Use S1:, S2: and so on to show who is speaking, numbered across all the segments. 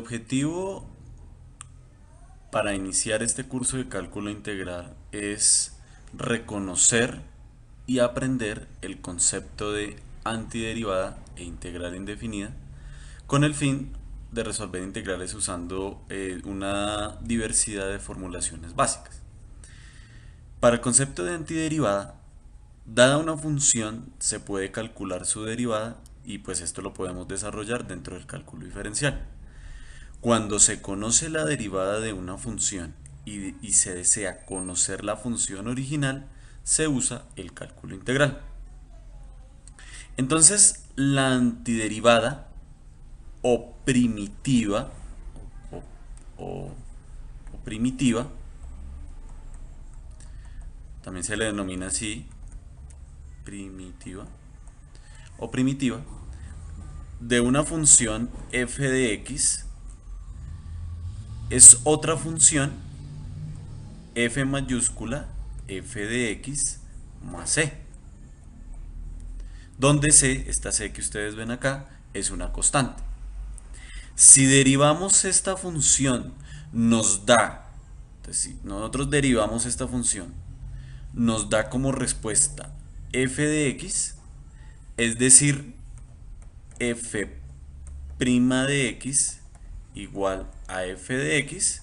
S1: objetivo para iniciar este curso de cálculo integral es reconocer y aprender el concepto de antiderivada e integral indefinida con el fin de resolver integrales usando una diversidad de formulaciones básicas. Para el concepto de antiderivada, dada una función se puede calcular su derivada y pues esto lo podemos desarrollar dentro del cálculo diferencial. Cuando se conoce la derivada de una función y se desea conocer la función original, se usa el cálculo integral. Entonces, la antiderivada o primitiva o, o primitiva, también se le denomina así, primitiva o primitiva, de una función f de x es otra función f mayúscula f de x más c, donde c, esta c que ustedes ven acá, es una constante. Si derivamos esta función, nos da, entonces, si nosotros derivamos esta función, nos da como respuesta f de x, es decir, f' de x igual a f de x,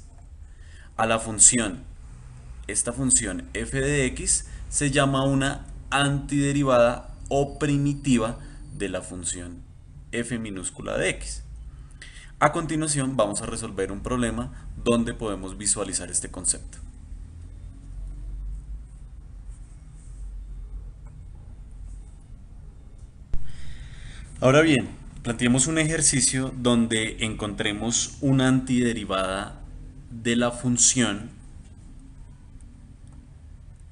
S1: a la función, esta función f de x se llama una antiderivada o primitiva de la función f minúscula de x. A continuación vamos a resolver un problema donde podemos visualizar este concepto. Ahora bien, planteemos un ejercicio donde encontremos una antiderivada de la función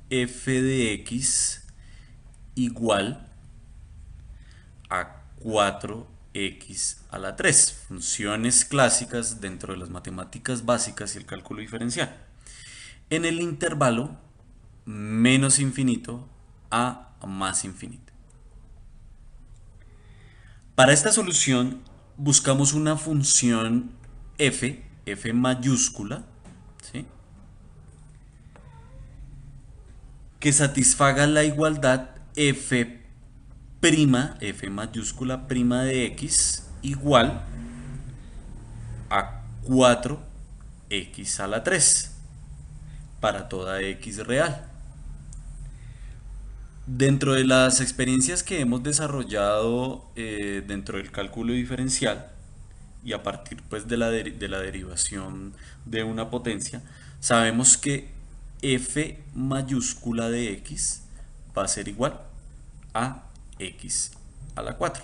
S1: f de x igual a 4x a la 3. Funciones clásicas dentro de las matemáticas básicas y el cálculo diferencial. En el intervalo menos infinito a más infinito. Para esta solución buscamos una función f mayúscula, ¿sí?, que satisfaga la igualdad f' f mayúscula prima de x igual a 4x a la 3 para toda x real. Dentro de las experiencias que hemos desarrollado dentro del cálculo diferencial y a partir pues de la derivación de una potencia, sabemos que f mayúscula de x va a ser igual a x a la 4.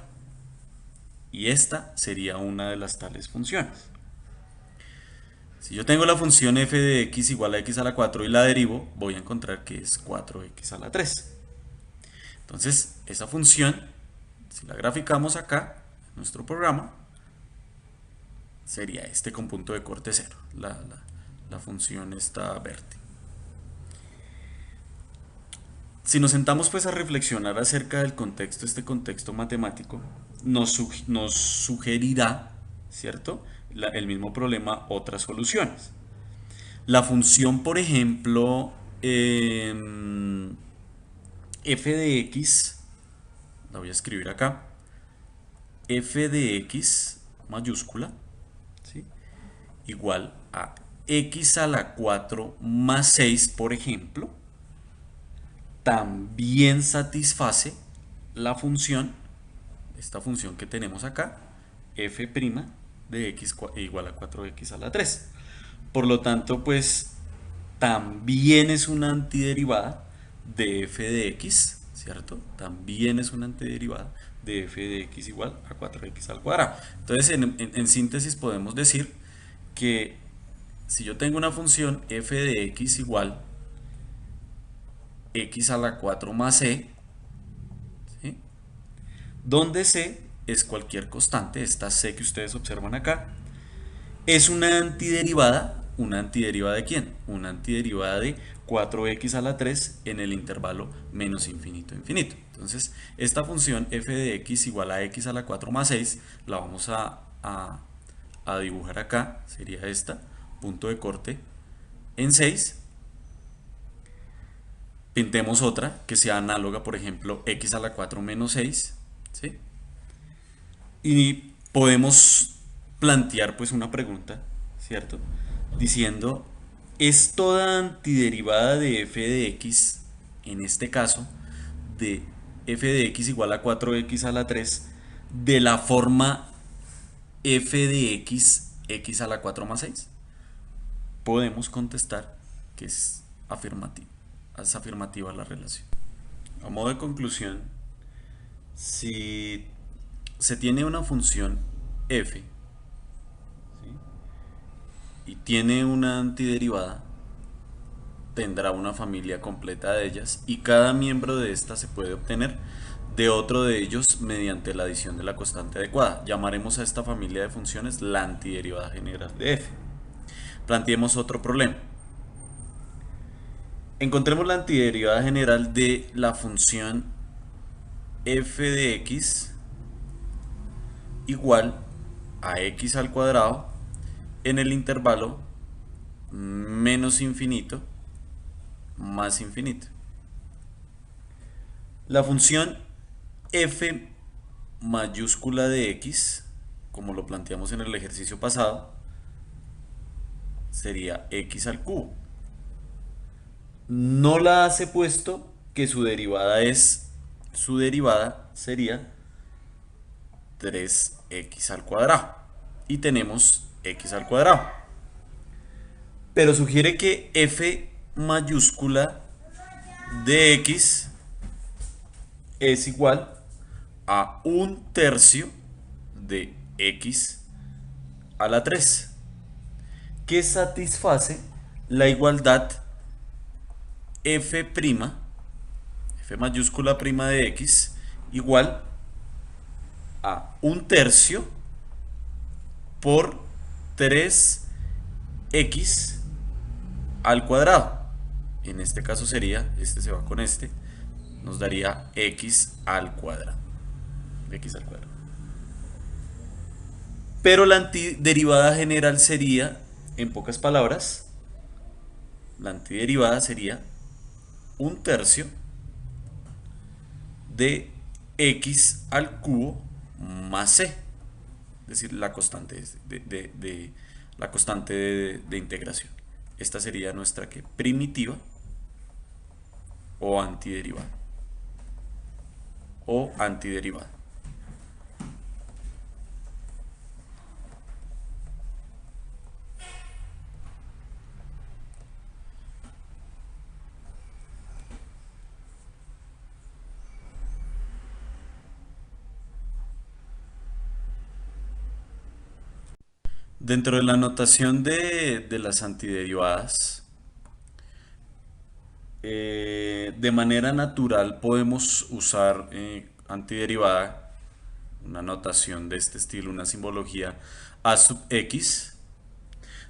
S1: Y esta sería una de las tales funciones. Si yo tengo la función f de x igual a x a la 4 y la derivo, voy a encontrar que es 4x a la 3. Entonces, esa función, si la graficamos acá, en nuestro programa, sería este con punto de corte 0, la función esta verde. Si nos sentamos pues a reflexionar acerca del contexto, este contexto matemático, nos sugerirá, ¿cierto?, el mismo problema, otras soluciones. La función, por ejemplo, f de x, la voy a escribir acá, f de x mayúscula, ¿sí?, igual a x a la 4 más 6, por ejemplo, también satisface la función, esta función que tenemos acá, f' de x igual a 4x a la 3. Por lo tanto, pues también es una antiderivada de f de x, ¿cierto? También es una antiderivada de f de x igual a 4x al cuadrado. Entonces, en síntesis podemos decir que si yo tengo una función f de x igual x a la 4 más c, ¿sí?, donde c es cualquier constante, esta c que ustedes observan acá, es una antiderivada de ¿quién? Una antiderivada de 4x a la 3 en el intervalo menos infinito a infinito. Entonces, esta función f de x igual a x a la 4 más 6 la vamos a a dibujar acá, sería esta, punto de corte en 6. Pintemos otra que sea análoga, por ejemplo, x a la 4 menos 6, ¿sí? Y podemos plantear pues una pregunta, ¿cierto? Diciendo, ¿es toda antiderivada de f de x, en este caso, de f de x igual a 4x a la 3, de la forma f de x a la 4 más 6? Podemos contestar que es afirmativa la relación. A modo de conclusión, si se tiene una función f, ¿sí?, y tiene una antiderivada, tendrá una familia completa de ellas y cada miembro de esta se puede obtener de otro de ellos mediante la adición de la constante adecuada. Llamaremos a esta familia de funciones la antiderivada general de f. Planteemos otro problema. Encontremos la antiderivada general de la función f de x igual a x al cuadrado en el intervalo menos infinito más infinito. La función f mayúscula de x, como lo planteamos en el ejercicio pasado, sería x al cubo. No la hace puesto que su derivada sería 3x al cuadrado. Y tenemos x al cuadrado. Pero sugiere que f mayúscula de x es igual a 1/3 de x a la 3, que satisface la igualdad f', f mayúscula prima de x, igual a 1/3 por 3x al cuadrado. En este caso sería, este se va con este, nos daría x al cuadrado. X al cuadrado. Pero la antiderivada general sería, en pocas palabras, la antiderivada sería 1/3 de x al cubo más c, es decir, la constante de integración. Esta sería nuestra que primitiva o antiderivada. Dentro de la notación de las antiderivadas, de manera natural podemos usar antiderivada, una notación de este estilo, una simbología a sub x.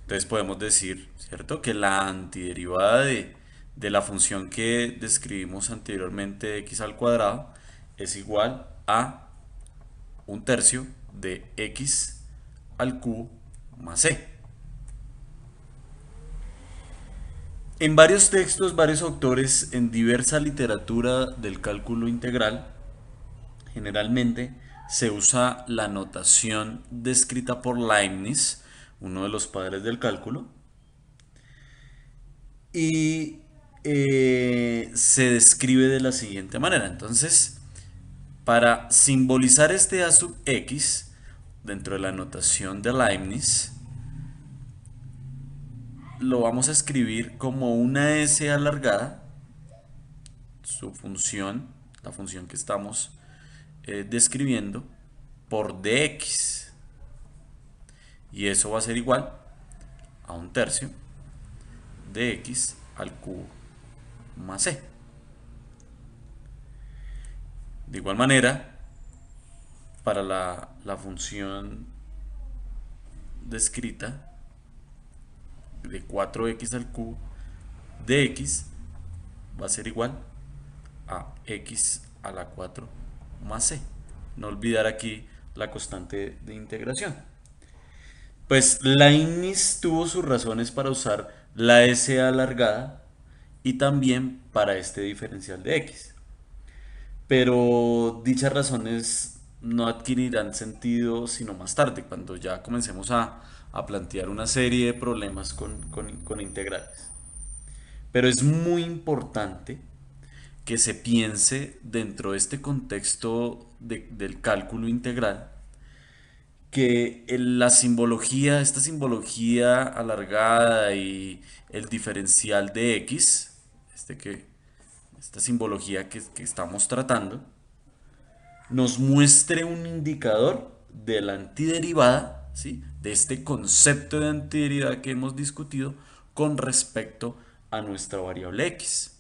S1: Entonces podemos decir, ¿cierto?, que la antiderivada de la función que describimos anteriormente, x al cuadrado, es igual a 1/3 de x al cubo más c. En varios textos, varios autores, en diversa literatura del cálculo integral, generalmente se usa la notación descrita por Leibniz, uno de los padres del cálculo, y se describe de la siguiente manera. Entonces, para simbolizar este a sub x dentro de la notación de Leibniz, lo vamos a escribir como una s alargada, su función, la función que estamos describiendo, por dx. Y eso va a ser igual a 1/3 de x al cubo más c. De igual manera, para la función descrita de 4x al cubo de x va a ser igual a x a la 4 más c. No olvidar aquí la constante de integración. Pues Leibniz tuvo sus razones para usar la S alargada y también para este diferencial de x. Pero dichas razones no adquirirán sentido sino más tarde, cuando ya comencemos a plantear una serie de problemas con integrales. Pero es muy importante que se piense dentro de este contexto del cálculo integral, que la simbología, esta simbología alargada y el diferencial de x, esta simbología que estamos tratando, nos muestre un indicador de la antiderivada, ¿sí? De este concepto de antiderivada que hemos discutido con respecto a nuestra variable x.